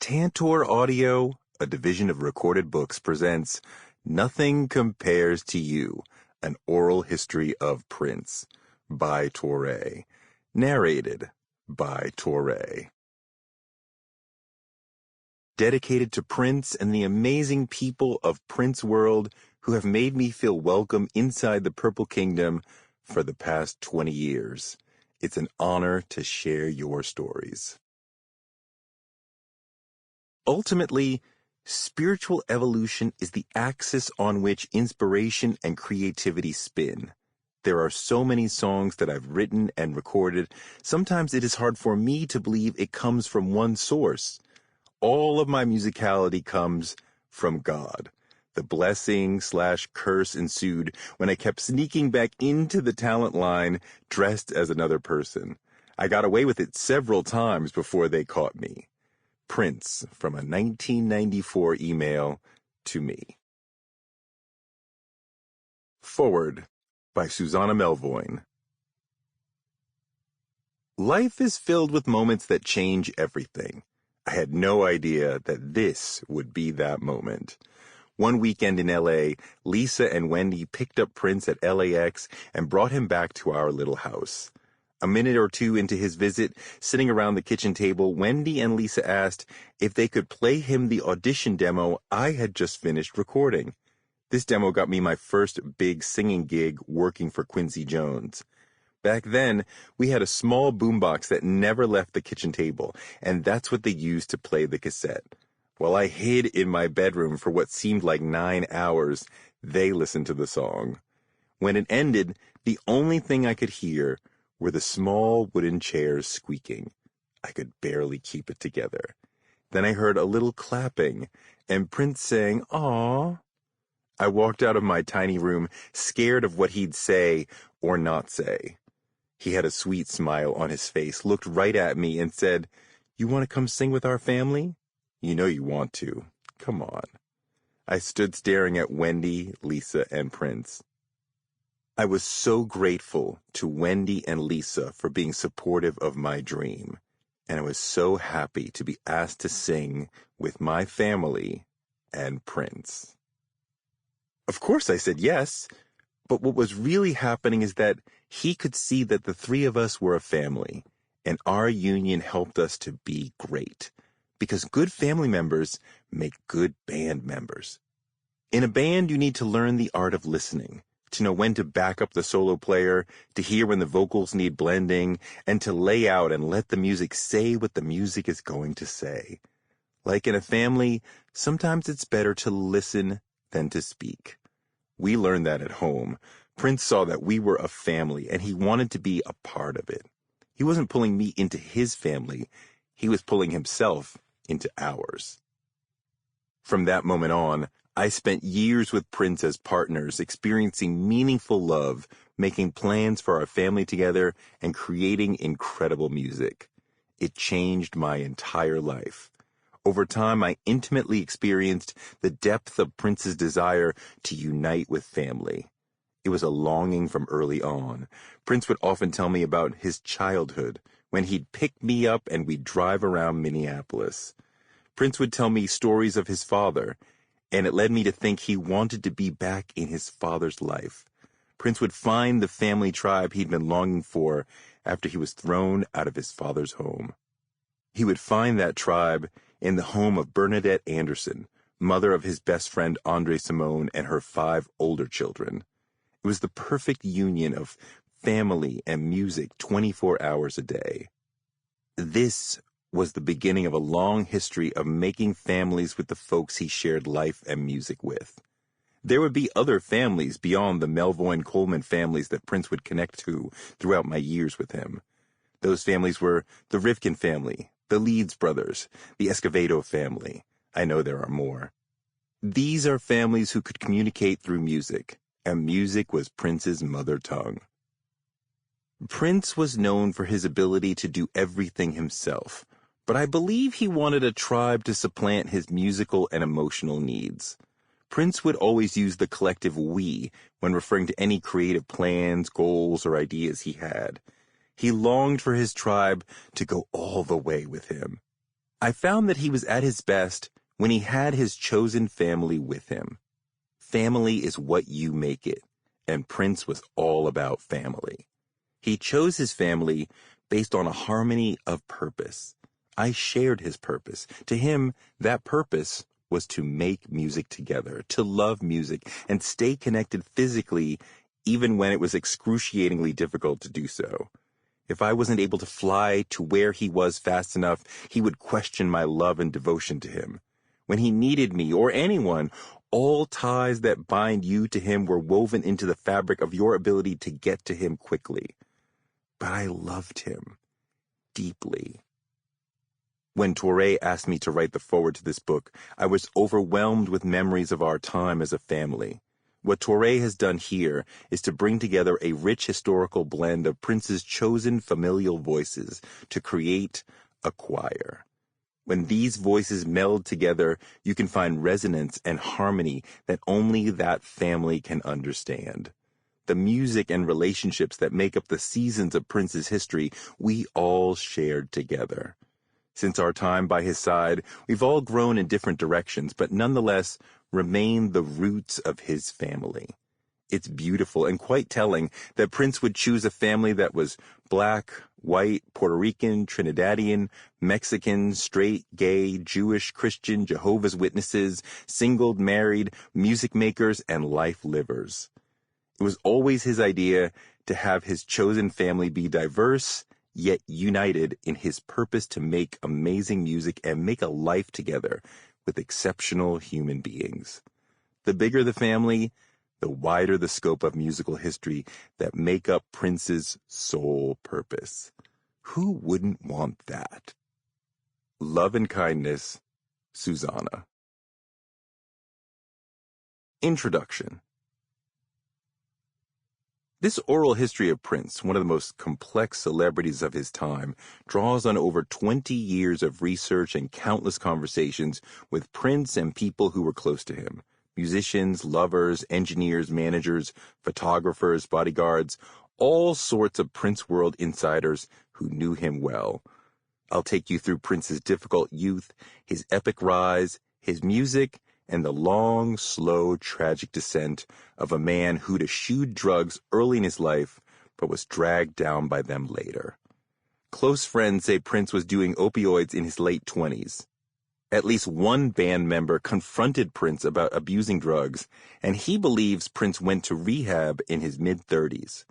Tantor Audio, a division of Recorded Books, presents Nothing Compares to You, an oral history of Prince, by Touré. Narrated by Touré. Dedicated to Prince and the amazing people of Prince World who have made me feel welcome inside the Purple Kingdom for the past 20 years. It's an honor to share your stories. Ultimately, spiritual evolution is the axis on which inspiration and creativity spin. There are so many songs that I've written and recorded, sometimes it is hard for me to believe it comes from one source. All of my musicality comes from God. The blessing/curse ensued when I kept sneaking back into the talent line dressed as another person. I got away with it several times before they caught me. Prince, from a 1994 email to me. Forward by Susanna Melvoin. Life is filled with moments that change everything. I had no idea that this would be that moment. One weekend in LA, Lisa and Wendy picked up Prince at LAX and brought him back to our little house. A minute or two into his visit, sitting around the kitchen table, Wendy and Lisa asked if they could play him the audition demo I had just finished recording. This demo got me my first big singing gig working for Quincy Jones. Back then, we had a small boombox that never left the kitchen table, and that's what they used to play the cassette. While I hid in my bedroom for what seemed like 9 hours, they listened to the song. When it ended, the only thing I could hear were the small wooden chairs squeaking. I could barely keep it together. Then I heard a little clapping, and Prince saying, "Aww." I walked out of my tiny room, scared of what he'd say or not say. He had a sweet smile on his face, looked right at me, and said, "You want to come sing with our family? You know you want to. Come on." I stood staring at Wendy, Lisa, and Prince. I was so grateful to Wendy and Lisa for being supportive of my dream, and I was so happy to be asked to sing with my family and Prince. Of course I said yes, but what was really happening is that he could see that the three of us were a family, and our union helped us to be great, because good family members make good band members. In a band, you need to learn the art of listening, to know when to back up the solo player, to hear when the vocals need blending, and to lay out and let the music say what the music is going to say. Like in a family, sometimes it's better to listen than to speak. We learned that at home. Prince saw that we were a family, and he wanted to be a part of it. He wasn't pulling me into his family. He was pulling himself into ours. From that moment on, I spent years with Prince as partners, experiencing meaningful love, making plans for our family together, and creating incredible music. It changed my entire life. Over time, I intimately experienced the depth of Prince's desire to unite with family. It was a longing from early on. Prince would often tell me about his childhood, when he'd pick me up and we'd drive around Minneapolis. Prince would tell me stories of his father, and it led me to think he wanted to be back in his father's life. Prince would find the family tribe he'd been longing for after he was thrown out of his father's home. He would find that tribe in the home of Bernadette Anderson, mother of his best friend Andre Simone and her 5 older children. It was the perfect union of family and music 24 hours a day. This was the beginning of a long history of making families with the folks he shared life and music with. There would be other families beyond the Melvoin-Coleman families that Prince would connect to throughout my years with him. Those families were the Rivkin family, the Leeds brothers, the Escovedo family. I know there are more. These are families who could communicate through music, and music was Prince's mother tongue. Prince was known for his ability to do everything himself, but I believe he wanted a tribe to supplant his musical and emotional needs. Prince would always use the collective we when referring to any creative plans, goals, or ideas he had. He longed for his tribe to go all the way with him. I found that he was at his best when he had his chosen family with him. Family is what you make it, and Prince was all about family. He chose his family based on a harmony of purpose. I shared his purpose. To him, that purpose was to make music together, to love music, and stay connected physically even when it was excruciatingly difficult to do so. If I wasn't able to fly to where he was fast enough, he would question my love and devotion to him. When he needed me, or anyone, all ties that bind you to him were woven into the fabric of your ability to get to him quickly. But I loved him deeply. When Touré asked me to write the foreword to this book, I was overwhelmed with memories of our time as a family. What Touré has done here is to bring together a rich historical blend of Prince's chosen familial voices to create a choir. When these voices meld together, you can find resonance and harmony that only that family can understand. The music and relationships that make up the seasons of Prince's history, we all shared together. Since our time by his side, we've all grown in different directions, but nonetheless remain the roots of his family. It's beautiful and quite telling that Prince would choose a family that was black, white, Puerto Rican, Trinidadian, Mexican, straight, gay, Jewish, Christian, Jehovah's Witnesses, single, married, music makers, and life livers. It was always his idea to have his chosen family be diverse, yet united in his purpose to make amazing music and make a life together with exceptional human beings. The bigger the family, the wider the scope of musical history that make up Prince's sole purpose. Who wouldn't want that? Love and kindness, Susanna. Introduction. This oral history of Prince, one of the most complex celebrities of his time, draws on over 20 years of research and countless conversations with Prince and people who were close to him. Musicians, lovers, engineers, managers, photographers, bodyguards, all sorts of Prince world insiders who knew him well. I'll take you through Prince's difficult youth, his epic rise, his music, and the long, slow, tragic descent of a man who'd eschewed drugs early in his life, but was dragged down by them later. Close friends say Prince was doing opioids in his late 20s. At least one band member confronted Prince about abusing drugs, and he believes Prince went to rehab in his mid-30s.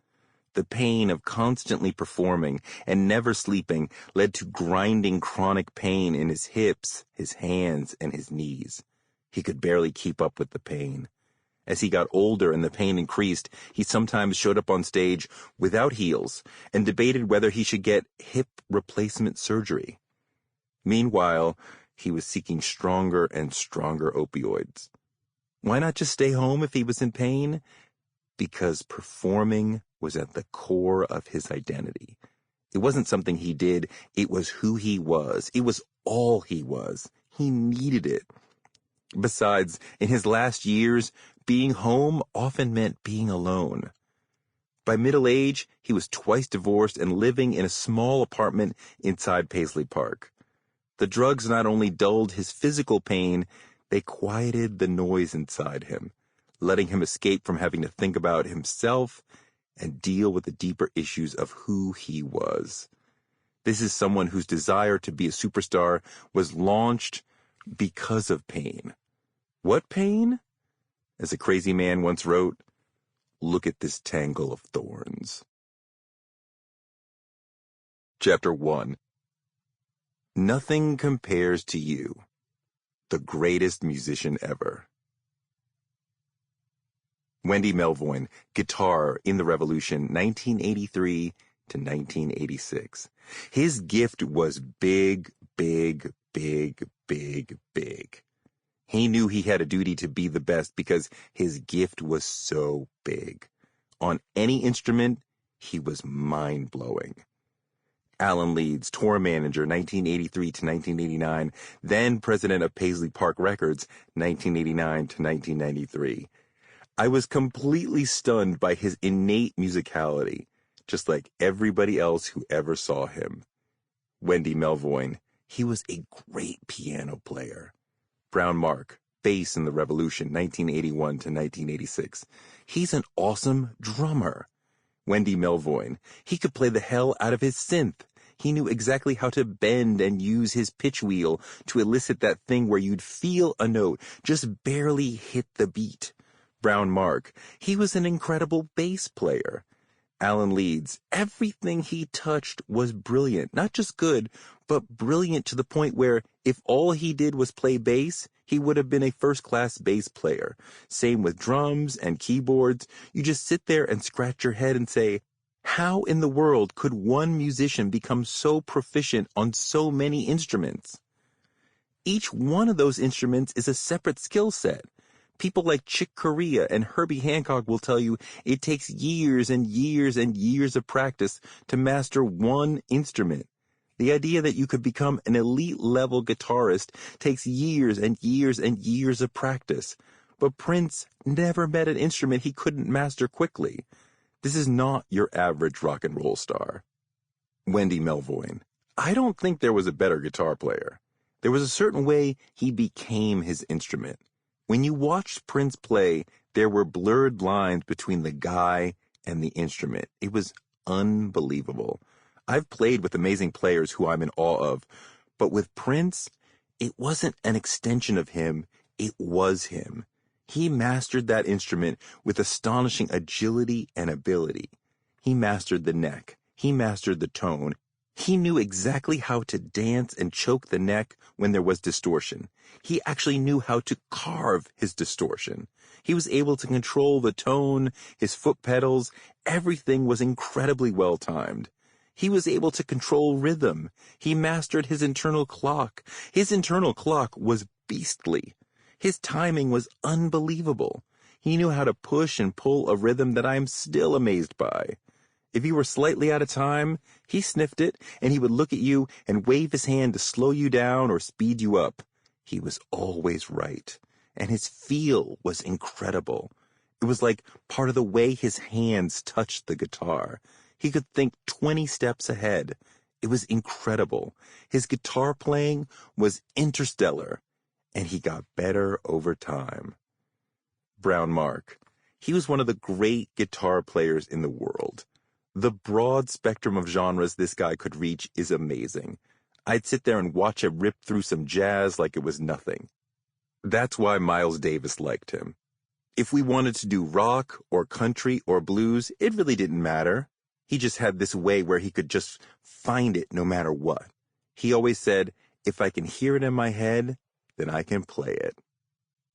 The pain of constantly performing and never sleeping led to grinding chronic pain in his hips, his hands, and his knees. He could barely keep up with the pain. As he got older and the pain increased, he sometimes showed up on stage without heels and debated whether he should get hip replacement surgery. Meanwhile, he was seeking stronger and stronger opioids. Why not just stay home if he was in pain? Because performing was at the core of his identity. It wasn't something he did, it was who he was. It was all he was. He needed it. Besides, in his last years, being home often meant being alone. By middle age, he was twice divorced and living in a small apartment inside Paisley Park. The drugs not only dulled his physical pain, they quieted the noise inside him, letting him escape from having to think about himself and deal with the deeper issues of who he was. This is someone whose desire to be a superstar was launched because of pain. What pain? As a crazy man once wrote, look at this tangle of thorns. Chapter 1. Nothing compares to you, the greatest musician ever. Wendy Melvoin, guitar in the Revolution, 1983 to 1986. His gift was big, big, big, big, big. He knew he had a duty to be the best because his gift was so big. On any instrument, he was mind-blowing. Alan Leeds, tour manager, 1983 to 1989, then president of Paisley Park Records, 1989 to 1993. I was completely stunned by his innate musicality, just like everybody else who ever saw him. Wendy Melvoin, He was a great piano player. Brown Mark, bass in the Revolution, 1981 to 1986. He's an awesome drummer. Wendy Melvoin, he could play the hell out of his synth. He knew exactly how to bend and use his pitch wheel to elicit that thing where you'd feel a note just barely hit the beat. Brown Mark, he was an incredible bass player. Alan Leeds, everything he touched was brilliant. Not just good, but brilliant to the point where if all he did was play bass, he would have been a first-class bass player. Same with drums and keyboards. You just sit there and scratch your head and say, how in the world could one musician become so proficient on so many instruments? Each one of those instruments is a separate skill set. People like Chick Corea and Herbie Hancock will tell you it takes years and years and years of practice to master one instrument. The idea that you could become an elite-level guitarist takes years and years and years of practice. But Prince never met an instrument he couldn't master quickly. This is not your average rock and roll star. Wendy Melvoin. I don't think there was a better guitar player. There was a certain way he became his instrument. When you watched Prince play, there were blurred lines between the guy and the instrument. It was unbelievable. I've played with amazing players who I'm in awe of, but with Prince, it wasn't an extension of him, it was him. He mastered that instrument with astonishing agility and ability. He mastered the neck. He mastered the tone. He knew exactly how to dance and choke the neck when there was distortion. He actually knew how to carve his distortion. He was able to control the tone, his foot pedals. Everything was incredibly well timed. He was able to control rhythm. He mastered his internal clock. His internal clock was beastly. His timing was unbelievable. He knew how to push and pull a rhythm that I am still amazed by. If you were slightly out of time, he sniffed it, and he would look at you and wave his hand to slow you down or speed you up. He was always right, and his feel was incredible. It was like part of the way his hands touched the guitar. He could think 20 steps ahead. It was incredible. His guitar playing was interstellar, and he got better over time. Brown Mark. He was one of the great guitar players in the world. The broad spectrum of genres this guy could reach is amazing. I'd sit there and watch him rip through some jazz like it was nothing. That's why Miles Davis liked him. If we wanted to do rock or country or blues, it really didn't matter. He just had this way where he could just find it no matter what. He always said, if I can hear it in my head, then I can play it.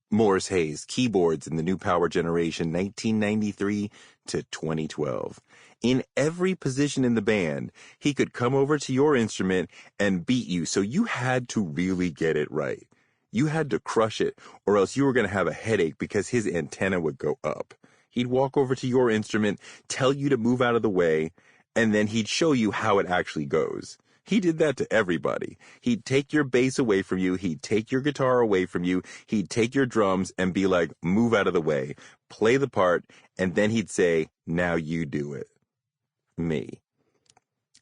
Morris Hayes, keyboards in the New Power Generation, 1993 to 2012. In every position in the band, he could come over to your instrument and beat you, so you had to really get it right. You had to crush it, or else you were going to have a headache because his antenna would go up. He'd walk over to your instrument, tell you to move out of the way, and then he'd show you how it actually goes. He did that to everybody. He'd take your bass away from you, he'd take your guitar away from you, he'd take your drums and be like, move out of the way, play the part, and then he'd say, now you do it. Me.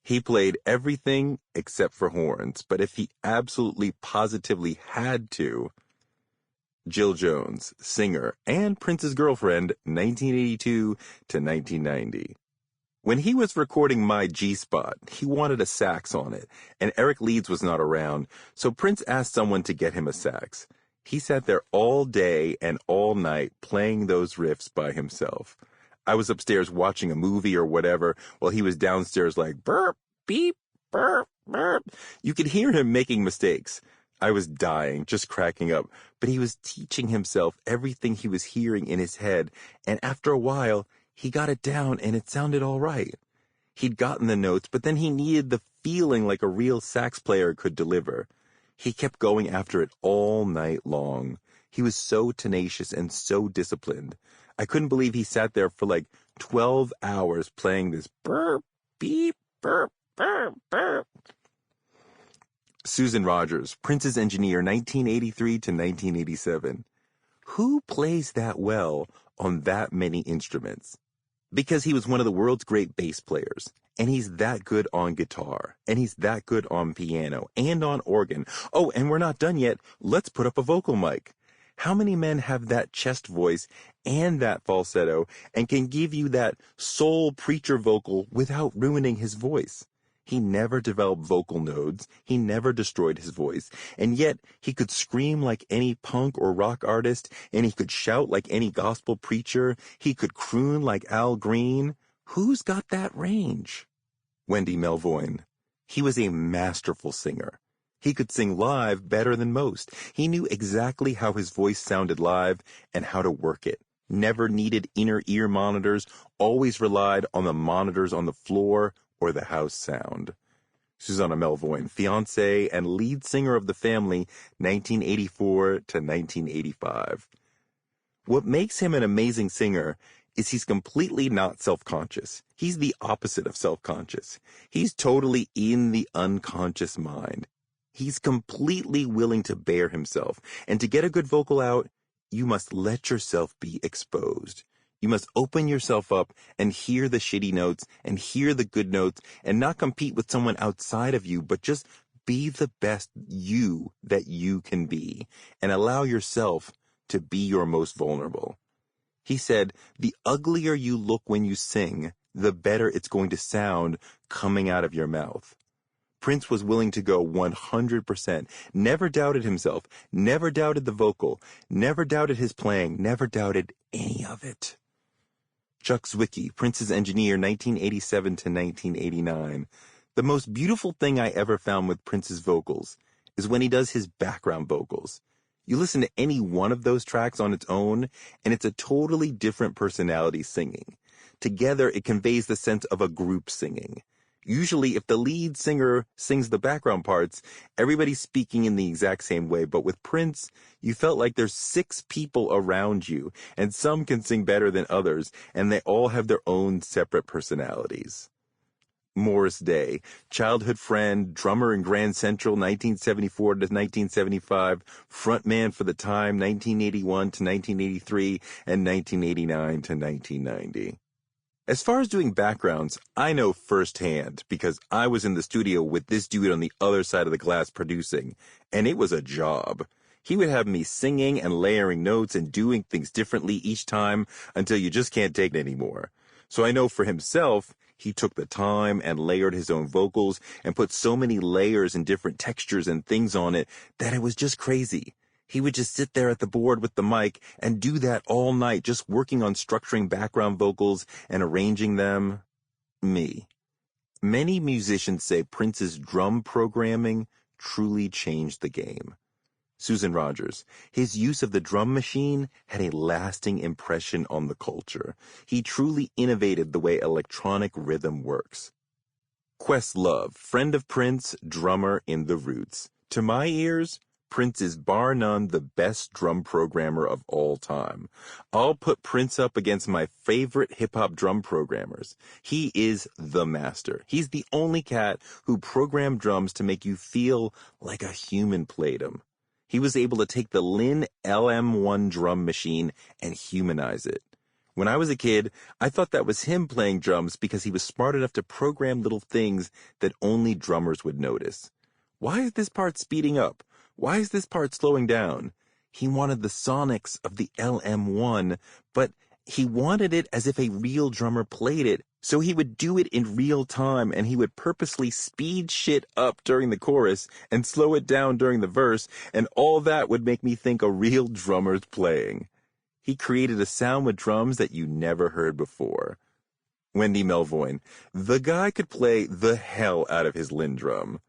He played everything except for horns, but if he absolutely positively had to, Jill Jones, singer and Prince's girlfriend, 1982 to 1990. When he was recording My G-Spot, he wanted a sax on it, and Eric Leeds was not around, so Prince asked someone to get him a sax. He sat there all day and all night playing those riffs by himself. I was upstairs watching a movie or whatever while he was downstairs like, burp, beep, burp, burp. You could hear him making mistakes. I was dying, just cracking up, but he was teaching himself everything he was hearing in his head, and after a while, he got it down and it sounded all right. He'd gotten the notes, but then he needed the feeling like a real sax player could deliver. He kept going after it all night long. He was so tenacious and so disciplined. I couldn't believe he sat there for like 12 hours playing this burp, beep, burp, burp, burp. Susan Rogers, Prince's engineer, 1983 to 1987. Who plays that well on that many instruments? Because he was one of the world's great bass players. And he's that good on guitar. And he's that good on piano and on organ. Oh, and we're not done yet. Let's put up a vocal mic. How many men have that chest voice and that falsetto and can give you that soul preacher vocal without ruining his voice? He never developed vocal nodes. He never destroyed his voice. And yet, he could scream like any punk or rock artist, and he could shout like any gospel preacher. He could croon like Al Green. Who's got that range? Wendy Melvoin. He was a masterful singer. He could sing live better than most. He knew exactly how his voice sounded live and how to work it. Never needed inner ear monitors, always relied on the monitors on the floor or the house sound. Susanna Melvoin, fiancée and lead singer of the Family, 1984 to 1985. What makes him an amazing singer is he's completely not self-conscious. He's the opposite of self-conscious. He's totally in the unconscious mind. He's completely willing to bare himself. And to get a good vocal out, you must let yourself be exposed. You must open yourself up and hear the shitty notes and hear the good notes and not compete with someone outside of you, but just be the best you that you can be and allow yourself to be your most vulnerable. He said, the uglier you look when you sing, the better it's going to sound coming out of your mouth. Prince was willing to go 100%, never doubted himself, never doubted the vocal, never doubted his playing, never doubted any of it. Chuck Zwicky, Prince's engineer, 1987 to 1989. The most beautiful thing I ever found with Prince's vocals is when he does his background vocals. You listen to any one of those tracks on its own, and it's a totally different personality singing. Together, it conveys the sense of a group singing. Usually, if the lead singer sings the background parts, everybody's speaking in the exact same way. But with Prince, you felt like there's 6 people around you, and some can sing better than others, and they all have their own separate personalities. Morris Day, childhood friend, drummer in Grand Central, 1974 to 1975, frontman for The Time, 1981 to 1983, and 1989 to 1990. As far as doing backgrounds, I know firsthand because I was in the studio with this dude on the other side of the glass producing, and it was a job. He would have me singing and layering notes and doing things differently each time until you just can't take it anymore. So I know for himself, he took the time and layered his own vocals and put so many layers and different textures and things on it that it was just crazy. He would just sit there at the board with the mic and do that all night, just working on structuring background vocals and arranging them. Me. Many musicians say Prince's drum programming truly changed the game. Susan Rogers. His use of the drum machine had a lasting impression on the culture. He truly innovated the way electronic rhythm works. Questlove, friend of Prince, drummer in The Roots. To my ears, Prince is bar none the best drum programmer of all time. I'll put Prince up against my favorite hip-hop drum programmers. He is the master. He's the only cat who programmed drums to make you feel like a human played them. He was able to take the Lin LM1 drum machine and humanize it. When I was a kid, I thought that was him playing drums because he was smart enough to program little things that only drummers would notice. Why is this part speeding up? Why is this part slowing down? He wanted the sonics of the LM1, but he wanted it as if a real drummer played it, so he would do it in real time, and he would purposely speed shit up during the chorus and slow it down during the verse, and all that would make me think a real drummer's playing. He created a sound with drums that you never heard before. Wendy Melvoin. The guy could play the hell out of his Lin drum.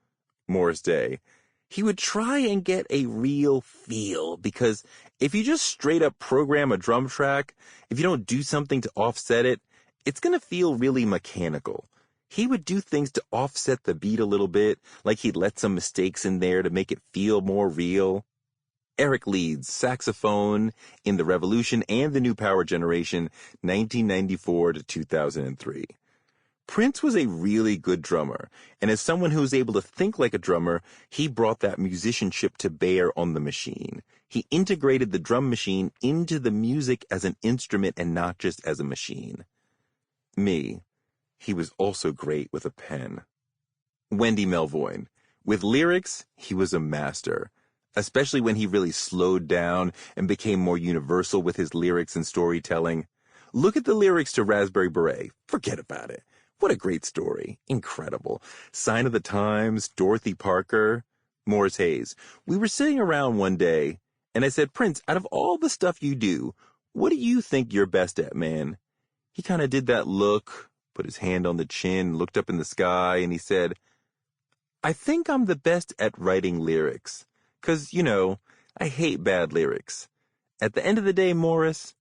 Morris Day. He would try and get a real feel, because if you just straight up program a drum track, if you don't do something to offset it, it's going to feel really mechanical. He would do things to offset the beat a little bit, like he'd let some mistakes in there to make it feel more real. Eric Leeds, saxophone in The Revolution and The New Power Generation, 1994 to 2003. Prince was a really good drummer, and as someone who was able to think like a drummer, he brought that musicianship to bear on the machine. He integrated the drum machine into the music as an instrument and not just as a machine. Me. He was also great with a pen. Wendy Melvoin. With lyrics, he was a master, especially when he really slowed down and became more universal with his lyrics and storytelling. Look at the lyrics to Raspberry Beret. Forget about it. What a great story. Incredible. Sign of the Times, Dorothy Parker, Morris Hayes. We were sitting around one day, and I said, Prince, out of all the stuff you do, what do you think you're best at, man? He kind of did that look, put his hand on the chin, looked up in the sky, and he said, I think I'm the best at writing lyrics. 'Cause, I hate bad lyrics. At the end of the day, Morris,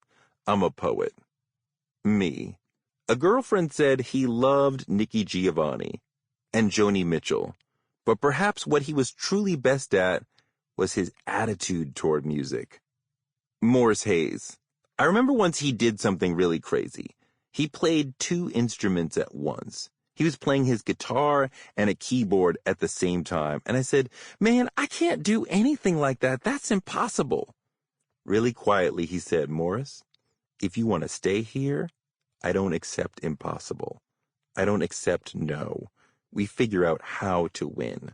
I'm a poet. Me. A girlfriend said he loved Nikki Giovanni and Joni Mitchell, but perhaps what he was truly best at was his attitude toward music. Morris Hayes. I remember once he did something really crazy. He played 2 instruments at once. He was playing his guitar and a keyboard at the same time. And I said, man, I can't do anything like that. That's impossible. Really quietly, he said, Morris, if you want to stay here, I don't accept impossible. I don't accept no. We figure out how to win.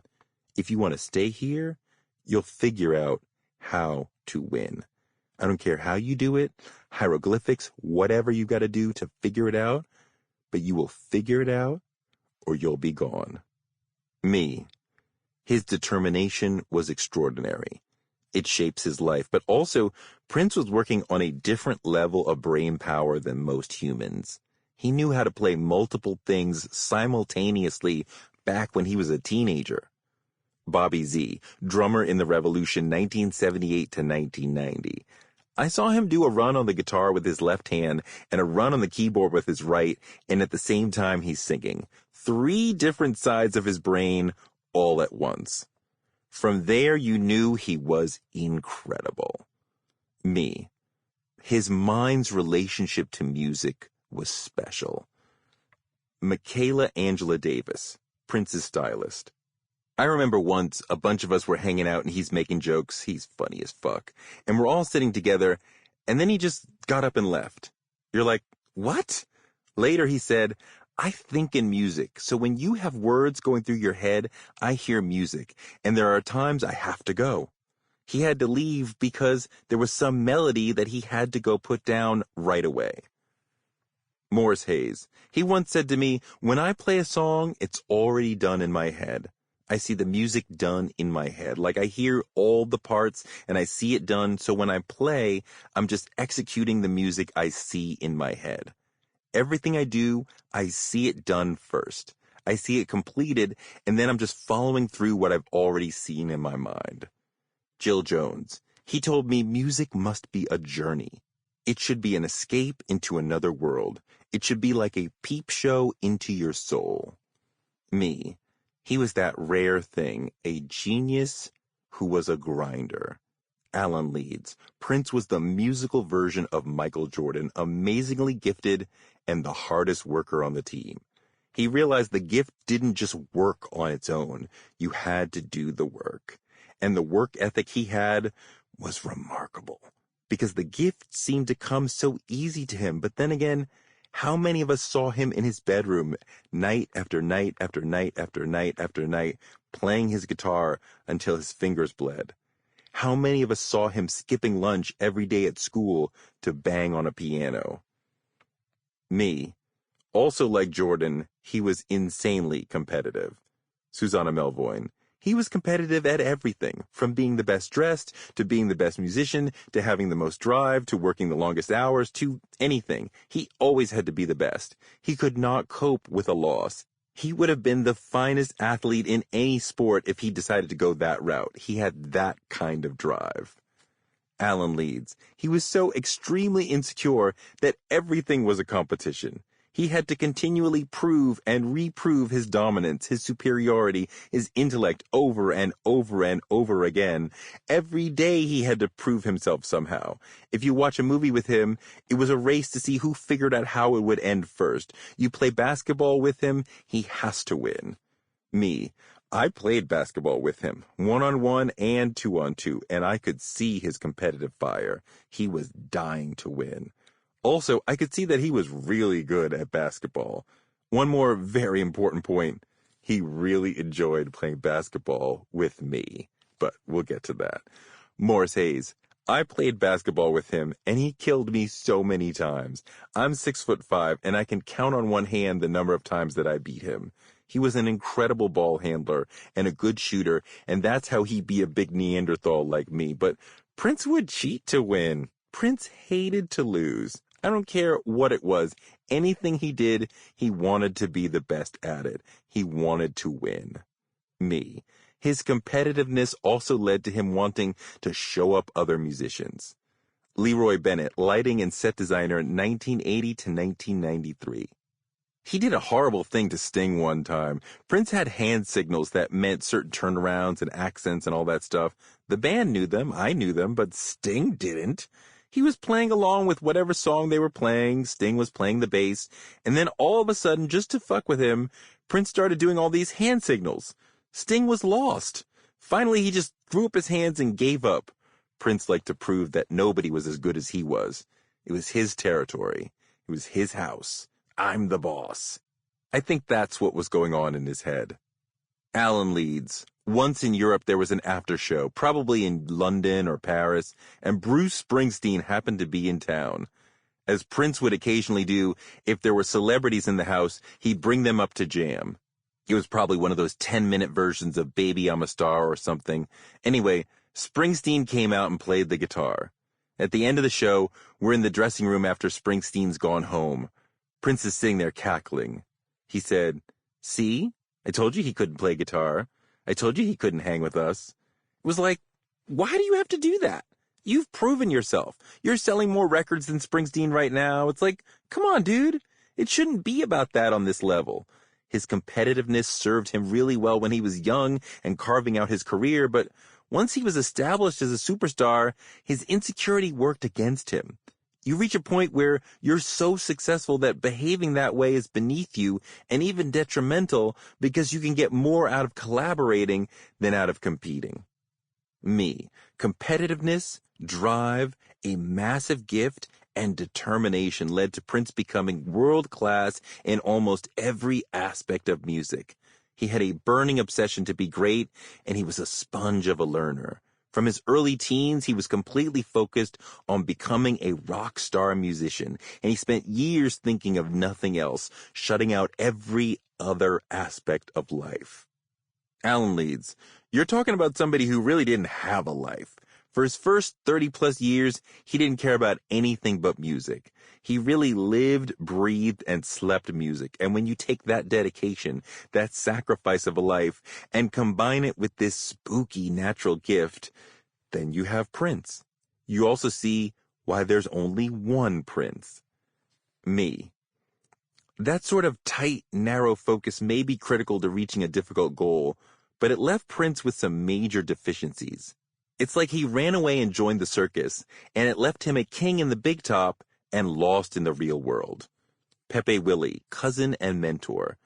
If you want to stay here, you'll figure out how to win. I don't care how you do it, hieroglyphics, whatever you got to do to figure it out, but you will figure it out or you'll be gone. Me. His determination was extraordinary. It shapes his life, but also Prince was working on a different level of brain power than most humans. He knew how to play multiple things simultaneously back when he was a teenager. Bobby Z, drummer in the Revolution 1978 to 1990. I saw him do a run on the guitar with his left hand and a run on the keyboard with his right, and at the same time he's singing. 3 different sides of his brain all at once. From there you knew he was incredible. Me. His mind's relationship to music was special. Michaela Angela Davis, Prince's stylist. I remember once a bunch of us were hanging out and he's making jokes. He's funny as fuck. And we're all sitting together, and then he just got up and left. You're like, what? Later he said, I think in music. So when you have words going through your head, I hear music. And there are times I have to go. He had to leave because there was some melody that he had to go put down right away. Morris Hayes. He once said to me, when I play a song, it's already done in my head. I see the music done in my head. Like I hear all the parts and I see it done. So when I play, I'm just executing the music I see in my head. Everything I do, I see it done first. I see it completed, and then I'm just following through what I've already seen in my mind. Jill Jones. He told me music must be a journey. It should be an escape into another world. It should be like a peep show into your soul. Me. He was that rare thing, a genius who was a grinder. Alan Leeds. Prince was the musical version of Michael Jordan, amazingly gifted and the hardest worker on the team. He realized the gift didn't just work on its own. You had to do the work. And the work ethic he had was remarkable because the gift seemed to come so easy to him. But then again, how many of us saw him in his bedroom night after night after night after night after night, playing his guitar until his fingers bled? How many of us saw him skipping lunch every day at school to bang on a piano? Me. Also like Jordan, he was insanely competitive. Susanna Melvoin. He was competitive at everything, from being the best dressed, to being the best musician, to having the most drive, to working the longest hours, to anything. He always had to be the best. He could not cope with a loss. He would have been the finest athlete in any sport if he decided to go that route. He had that kind of drive. Alan Leeds. He was so extremely insecure that everything was a competition. He had to continually prove and reprove his dominance, his superiority, his intellect over and over and over again. Every day he had to prove himself somehow. If you watch a movie with him, it was a race to see who figured out how it would end first. You play basketball with him, he has to win. Me. I played basketball with him, 1-on-1 and 2-on-2, and I could see his competitive fire. He was dying to win. Also, I could see that he was really good at basketball. One more very important point. He really enjoyed playing basketball with me, but we'll get to that. Morris Hayes. I played basketball with him, and he killed me so many times. I'm 6'5", and I can count on one hand the number of times that I beat him. He was an incredible ball handler and a good shooter, and that's how he be a big Neanderthal like me. But Prince would cheat to win. Prince hated to lose. I don't care what it was. Anything he did, he wanted to be the best at it. He wanted to win. Me. His competitiveness also led to him wanting to show up other musicians. Leroy Bennett, lighting and set designer, 1980 to 1993. He did a horrible thing to Sting one time. Prince had hand signals that meant certain turnarounds and accents and all that stuff. The band knew them, I knew them, but Sting didn't. He was playing along with whatever song they were playing. Sting was playing the bass. And then all of a sudden, just to fuck with him, Prince started doing all these hand signals. Sting was lost. Finally, he just threw up his hands and gave up. Prince liked to prove that nobody was as good as he was. It was his territory. It was his house. I'm the boss. I think that's what was going on in his head. Alan Leeds. Once in Europe, there was an after show, probably in London or Paris, and Bruce Springsteen happened to be in town. As Prince would occasionally do, if there were celebrities in the house, he'd bring them up to jam. It was probably one of those 10-minute versions of Baby I'm a Star or something. Anyway, Springsteen came out and played the guitar. At the end of the show, we're in the dressing room after Springsteen's gone home. Prince is sitting there cackling. He said, "See? I told you he couldn't play guitar. I told you he couldn't hang with us." It was like, why do you have to do that? You've proven yourself. You're selling more records than Springsteen right now. It's like, come on, dude. It shouldn't be about that on this level. His competitiveness served him really well when he was young and carving out his career, but once he was established as a superstar, his insecurity worked against him. You reach a point where you're so successful that behaving that way is beneath you and even detrimental because you can get more out of collaborating than out of competing. Me. Competitiveness, drive, a massive gift, and determination led to Prince becoming world-class in almost every aspect of music. He had a burning obsession to be great, and he was a sponge of a learner. From his early teens, he was completely focused on becoming a rock star musician, and he spent years thinking of nothing else, shutting out every other aspect of life. Alan Leeds, you're talking about somebody who really didn't have a life. For his first 30-plus years, he didn't care about anything but music. He really lived, breathed, and slept music. And when you take that dedication, that sacrifice of a life, and combine it with this spooky natural gift, then you have Prince. You also see why there's only one Prince. Me. That sort of tight, narrow focus may be critical to reaching a difficult goal, but it left Prince with some major deficiencies. It's like he ran away and joined the circus, and it left him a king in the big top and lost in the real world. Pepe Willie, cousin and mentor.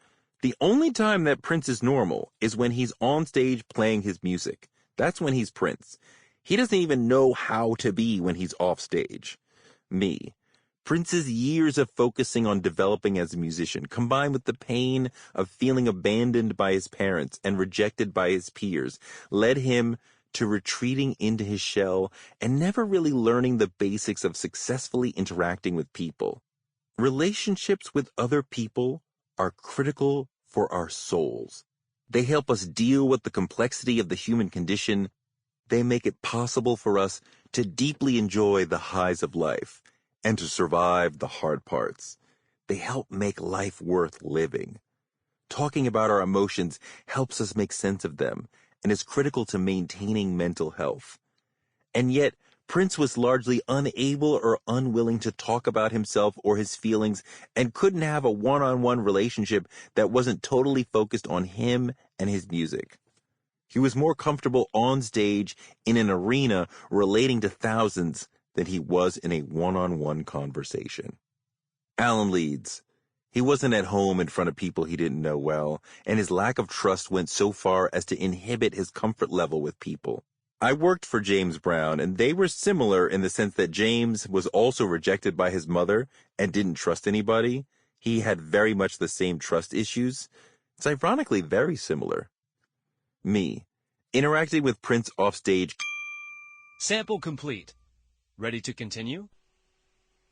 The only time that Prince is normal is when he's on stage playing his music. That's when he's Prince. He doesn't even know how to be when he's off stage. Me. Prince's years of focusing on developing as a musician, combined with the pain of feeling abandoned by his parents and rejected by his peers, led him to retreating into his shell and never really learning the basics of successfully interacting with people. Relationships with other people are critical for our souls. They help us deal with the complexity of the human condition. They make it possible for us to deeply enjoy the highs of life and to survive the hard parts. They help make life worth living. Talking about our emotions helps us make sense of them and is critical to maintaining mental health. And yet, Prince was largely unable or unwilling to talk about himself or his feelings and couldn't have a one-on-one relationship that wasn't totally focused on him and his music. He was more comfortable on stage in an arena relating to thousands than he was in a one-on-one conversation. Alan Leeds. He wasn't at home in front of people he didn't know well, and his lack of trust went so far as to inhibit his comfort level with people. I worked for James Brown, and they were similar in the sense that James was also rejected by his mother and didn't trust anybody. He had very much the same trust issues. It's ironically very similar. Me, interacting with Prince offstage. Sample complete. Ready to continue?